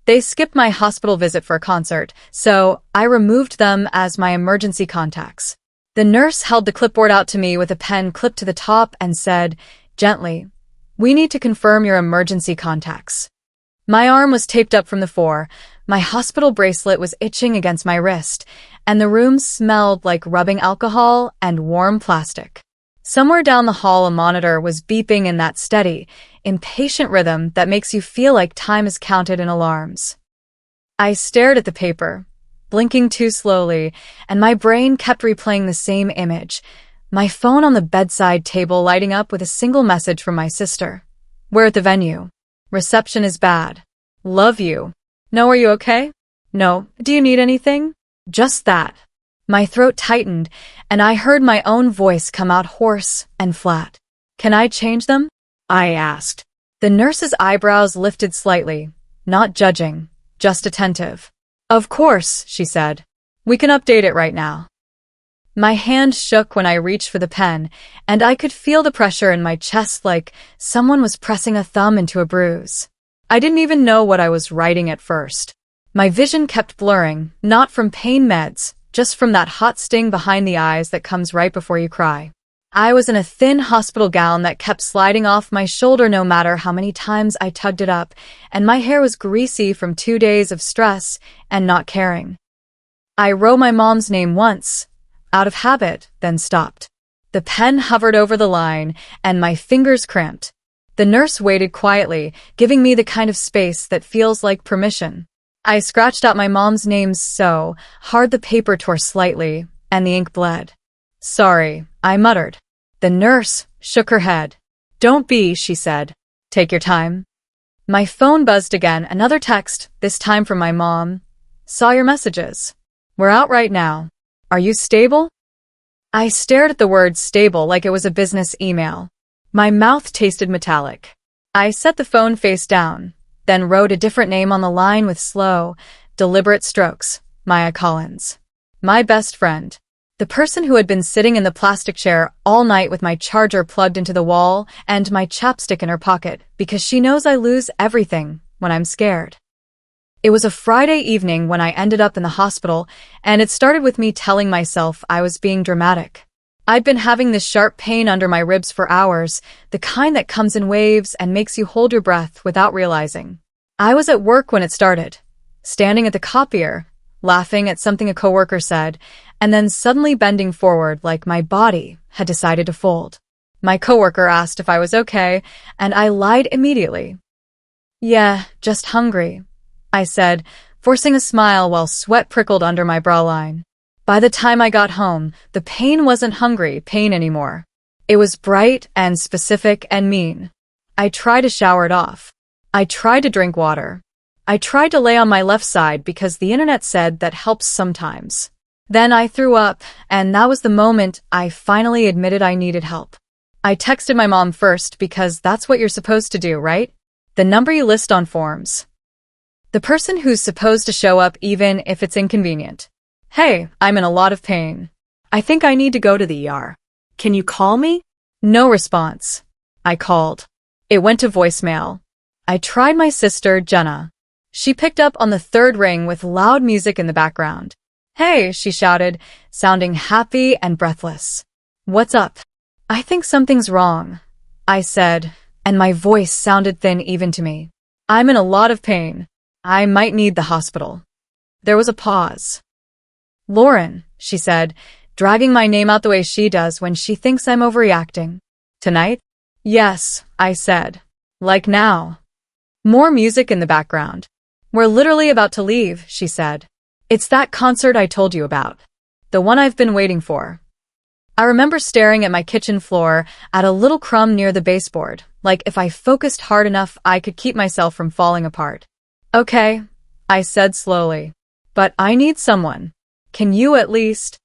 They skipped my hospital visit for a concert, so I removed them as my emergency contacts. The nurse held the clipboard out to me with a pen clipped to the top and said, gently, "We need to confirm your emergency contacts." My arm was taped up from the floor, my hospital bracelet was itching against my wrist, and the room smelled like rubbing alcohol and warm plastic. Somewhere down the hall a monitor was beeping in that steady, impatient rhythm that makes you feel like time is counted in alarms. I stared at the paper, blinking too slowly, and my brain kept replaying the same image, my phone on the bedside table lighting up with a single message from my sister. "We're at the venue. Reception is bad. Love you. No, are you okay? No, do you need anything?" Just that. My throat tightened, and I heard my own voice come out hoarse and flat. "Can I change them?" I asked. The nurse's eyebrows lifted slightly, not judging, just attentive. "Of course," she said. "We can update it right now." My hand shook when I reached for the pen, and I could feel the pressure in my chest like someone was pressing a thumb into a bruise. I didn't even know what I was writing at first. My vision kept blurring, not from pain meds, just from that hot sting behind the eyes that comes right before you cry. I was in a thin hospital gown that kept sliding off my shoulder no matter how many times I tugged it up, and my hair was greasy from 2 days of stress and not caring. I wrote my mom's name once, out of habit, then stopped. The pen hovered over the line, and my fingers cramped. The nurse waited quietly, giving me the kind of space that feels like permission. I scratched out my mom's name so hard the paper tore slightly, and the ink bled. "Sorry," I muttered. The nurse shook her head. "Don't be," she said. "Take your time." My phone buzzed again, another text, this time from my mom. "Saw your messages. We're out right now. Are you stable?" I stared at the word stable like it was a business email. My mouth tasted metallic. I set the phone face down, then wrote a different name on the line with slow, deliberate strokes. Maya Collins. My best friend. The person who had been sitting in the plastic chair all night with my charger plugged into the wall and my chapstick in her pocket because she knows I lose everything when I'm scared. It was a Friday evening when I ended up in the hospital, and it started with me telling myself I was being dramatic. I'd been having this sharp pain under my ribs for hours, the kind that comes in waves and makes you hold your breath without realizing. I was at work when it started, standing at the copier, laughing at something a coworker said, and then suddenly bending forward like my body had decided to fold. My coworker asked if I was okay, and I lied immediately. "Yeah, just hungry," I said, forcing a smile while sweat prickled under my brow line. By the time I got home, the pain wasn't hungry pain anymore. It was bright and specific and mean. I tried to shower it off. I tried to drink water. I tried to lay on my left side because the internet said that helps sometimes. Then I threw up, and that was the moment I finally admitted I needed help. I texted my mom first because that's what you're supposed to do, right? The number you list on forms. The person who's supposed to show up even if it's inconvenient. "Hey, I'm in a lot of pain. I think I need to go to the ER. Can you call me?" No response. I called. It went to voicemail. I tried my sister, Jenna. She picked up on the third ring with loud music in the background. "Hey," she shouted, sounding happy and breathless. "What's up?" "I think something's wrong," I said, and my voice sounded thin even to me. "I'm in a lot of pain. I might need the hospital." There was a pause. "Lauren," she said, dragging my name out the way she does when she thinks I'm overreacting. "Tonight?" "Yes," I said. "Like now." More music in the background. "We're literally about to leave," she said. "It's that concert I told you about. The one I've been waiting for." I remember staring at my kitchen floor at a little crumb near the baseboard, like if I focused hard enough I could keep myself from falling apart. "Okay," I said slowly. "But I need someone. Can you at least—"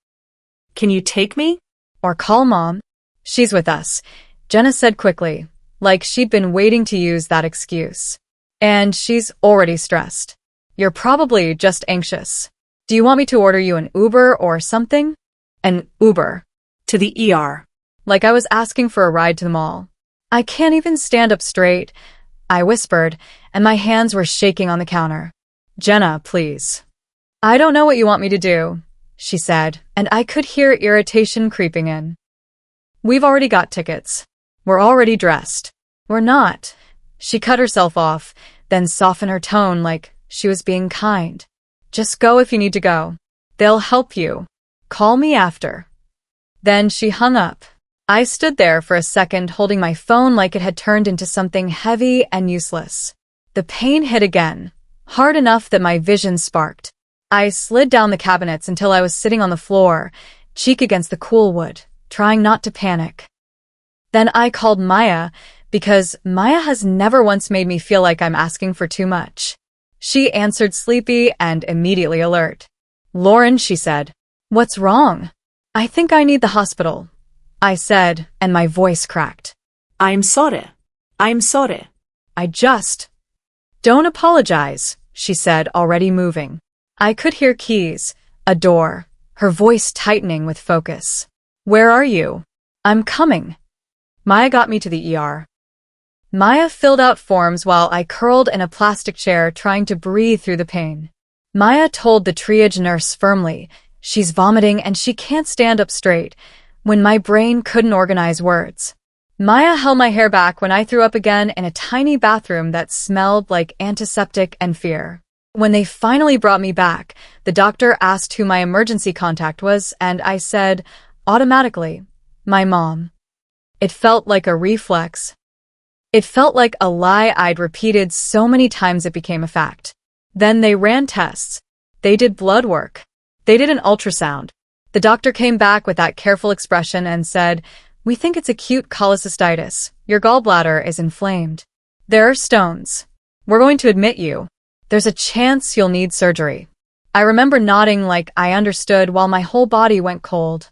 "Can you take me? Or call Mom?" "She's with us," Jenna said quickly, like she'd been waiting to use that excuse. "And she's already stressed. You're probably just anxious. Do you want me to order you an Uber or something?" "An Uber? To the ER?" Like I was asking for a ride to the mall. "I can't even stand up straight," I whispered, and my hands were shaking on the counter. Jenna, please. I don't know what you want me to do, she said, and I could hear irritation creeping in. We've already got tickets. We're already dressed. We're not. She cut herself off, then softened her tone like she was being kind. Just go if you need to go. They'll help you. Call me after. Then she hung up. I stood there for a second holding my phone like it had turned into something heavy and useless. The pain hit again, hard enough that my vision sparked. I slid down the cabinets until I was sitting on the floor, cheek against the cool wood, trying not to panic. Then I called Maya, because Maya has never once made me feel like I'm asking for too much. She answered sleepy and immediately alert. Lauren, she said. What's wrong? I think I need the hospital, I said, and my voice cracked. I'm sorry. I'm sorry. Don't apologize, she said, already moving. I could hear keys, a door, her voice tightening with focus. Where are you? I'm coming. Maya got me to the ER. Maya filled out forms while I curled in a plastic chair trying to breathe through the pain. Maya told the triage nurse firmly, she's vomiting and she can't stand up straight, when my brain couldn't organize words. Maya held my hair back when I threw up again in a tiny bathroom that smelled like antiseptic and fear. When they finally brought me back, the doctor asked who my emergency contact was, and I said, automatically, my mom. It felt like a reflex. It felt like a lie I'd repeated so many times it became a fact. Then they ran tests. They did blood work. They did an ultrasound. The doctor came back with that careful expression and said, we think it's acute cholecystitis. Your gallbladder is inflamed. There are stones. We're going to admit you. There's a chance you'll need surgery. I remember nodding like I understood while my whole body went cold.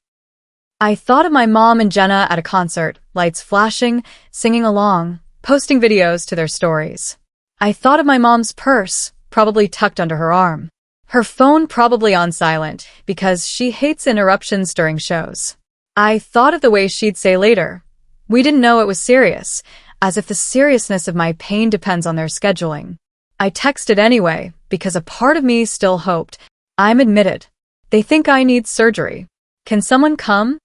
I thought of my mom and Jenna at a concert, lights flashing, singing along, posting videos to their stories. I thought of my mom's purse, probably tucked under her arm. Her phone probably on silent, because she hates interruptions during shows. I thought of the way she'd say later, we didn't know it was serious, as if the seriousness of my pain depends on their scheduling. I texted anyway, because a part of me still hoped. I'm admitted. They think I need surgery. Can someone come?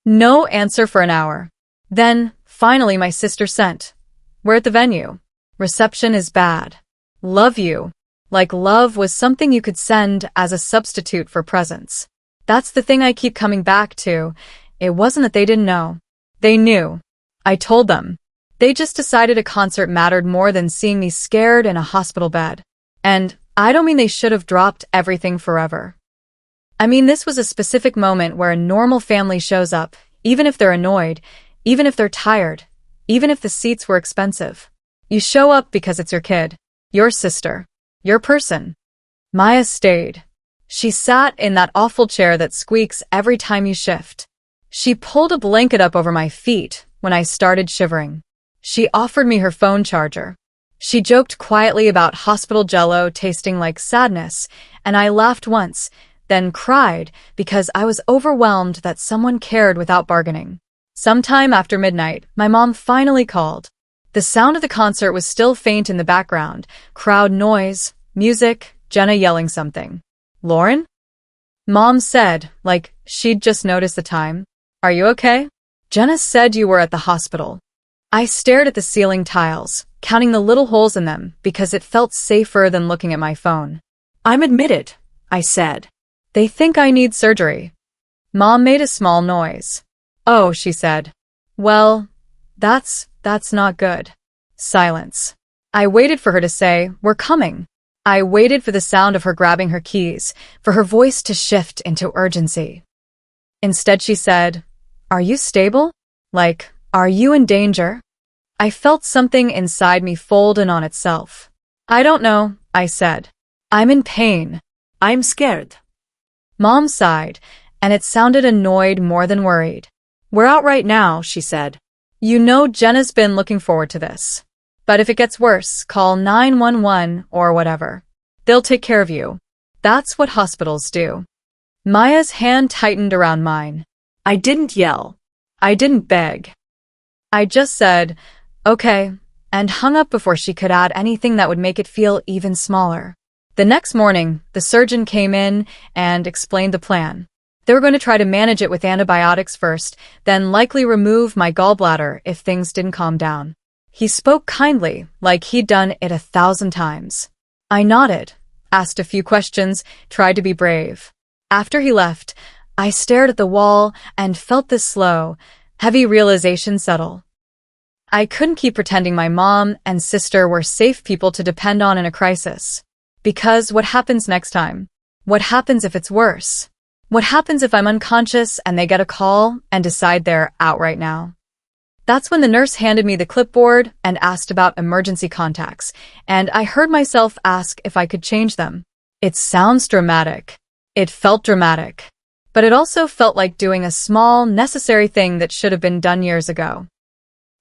No answer for an hour. Then, finally my sister sent. We're at the venue. Reception is bad. Love you. Like love was something you could send as a substitute for presents. That's the thing I keep coming back to. It wasn't that they didn't know. They knew. I told them. They just decided a concert mattered more than seeing me scared in a hospital bed. And I don't mean they should have dropped everything forever. I mean this was a specific moment where a normal family shows up, even if they're annoyed, even if they're tired, even if the seats were expensive. You show up because it's your kid, your sister, your person. Maya stayed. She sat in that awful chair that squeaks every time you shift. She pulled a blanket up over my feet when I started shivering. She offered me her phone charger. She joked quietly about hospital jello tasting like sadness, and I laughed once, then cried because I was overwhelmed that someone cared without bargaining. Sometime after midnight, my mom finally called. The sound of the concert was still faint in the background, crowd noise, music, Jenna yelling something. Lauren? Mom said, like she'd just noticed the time. Are you okay? Jenna said you were at the hospital. I stared at the ceiling tiles, counting the little holes in them because it felt safer than looking at my phone. I'm admitted, I said. They think I need surgery. Mom made a small noise. Oh, she said. Well, that's not good. Silence. I waited for her to say, we're coming. I waited for the sound of her grabbing her keys, for her voice to shift into urgency. Instead she said, are you stable? Like, are you in danger? I felt something inside me fold in on itself. I don't know, I said. I'm in pain. I'm scared. Mom sighed, and it sounded annoyed more than worried. We're out right now, she said. You know Jenna's been looking forward to this. But if it gets worse, call 911 or whatever. They'll take care of you. That's what hospitals do. Maya's hand tightened around mine. I didn't yell. I didn't beg. I just said, okay, and hung up before she could add anything that would make it feel even smaller. The next morning, the surgeon came in and explained the plan. They were going to try to manage it with antibiotics first, then likely remove my gallbladder if things didn't calm down. He spoke kindly, like he'd done it 1,000 times. I nodded, asked a few questions, tried to be brave. After he left, I stared at the wall and felt this slow, heavy realization settle. I couldn't keep pretending my mom and sister were safe people to depend on in a crisis. Because what happens next time? What happens if it's worse? What happens if I'm unconscious and they get a call and decide they're out right now? That's when the nurse handed me the clipboard and asked about emergency contacts, and I heard myself ask if I could change them. It sounds dramatic. It felt dramatic. But it also felt like doing a small, necessary thing that should have been done years ago.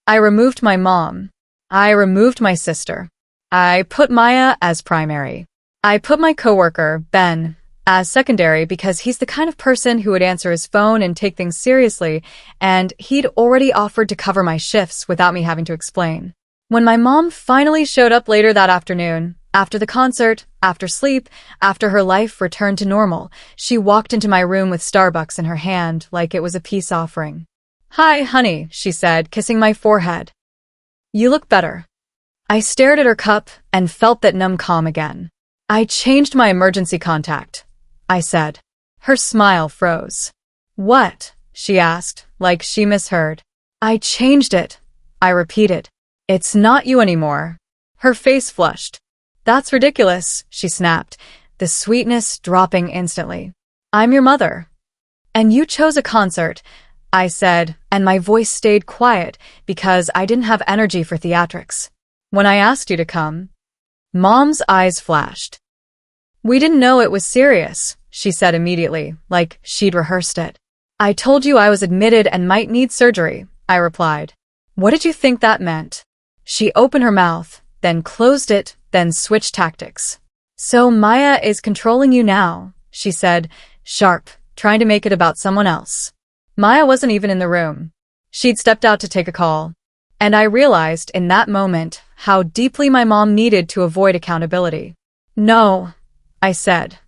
I removed my mom. I removed my sister. I put Maya as primary. I put my coworker, Ben, as secondary because he's the kind of person who would answer his phone and take things seriously, and he'd already offered to cover my shifts without me having to explain. When my mom finally showed up later that afternoon, after the concert, after sleep, after her life returned to normal, she walked into my room with Starbucks in her hand like it was a peace offering. "Hi, honey," she said, kissing my forehead. "You look better." I stared at her cup and felt that numb calm again. "I changed my emergency contact," I said. Her smile froze. "What?" she asked, like she misheard. "I changed it," I repeated. "It's not you anymore." Her face flushed. "That's ridiculous," she snapped, the sweetness dropping instantly. "I'm your mother." "And you chose a concert," I said, and my voice stayed quiet because I didn't have energy for theatrics. "When I asked you to come." Mom's eyes flashed. "We didn't know it was serious," she said immediately, like she'd rehearsed it. "I told you I was admitted and might need surgery," I replied. "What did you think that meant?" She opened her mouth, then closed it, then switched tactics. "So Maya is controlling you now," she said, sharp, trying to make it about someone else. Maya wasn't even in the room. She'd stepped out to take a call. And I realized in that moment how deeply my mom needed to avoid accountability. "No," I said.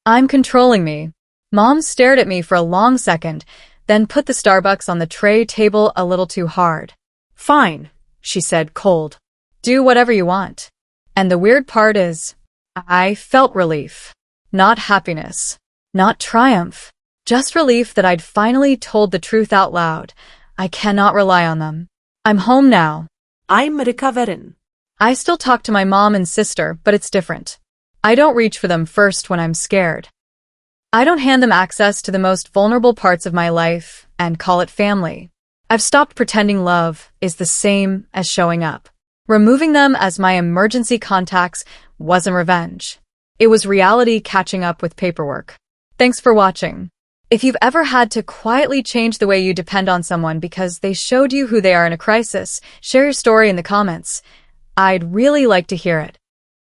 "I'm controlling me." Mom stared at me for a long second, then put the Starbucks on the tray table a little too hard. "Fine," she said cold. "Do whatever you want." And the weird part is, I felt relief. Not happiness. Not triumph. Just relief that I'd finally told the truth out loud. I cannot rely on them. I'm home now. I'm recovering. I still talk to my mom and sister, but it's different. I don't reach for them first when I'm scared. I don't hand them access to the most vulnerable parts of my life and call it family. I've stopped pretending love is the same as showing up. Removing them as my emergency contacts wasn't revenge. It was reality catching up with paperwork. Thanks for watching. If you've ever had to quietly change the way you depend on someone because they showed you who they are in a crisis, share your story in the comments. I'd really like to hear it.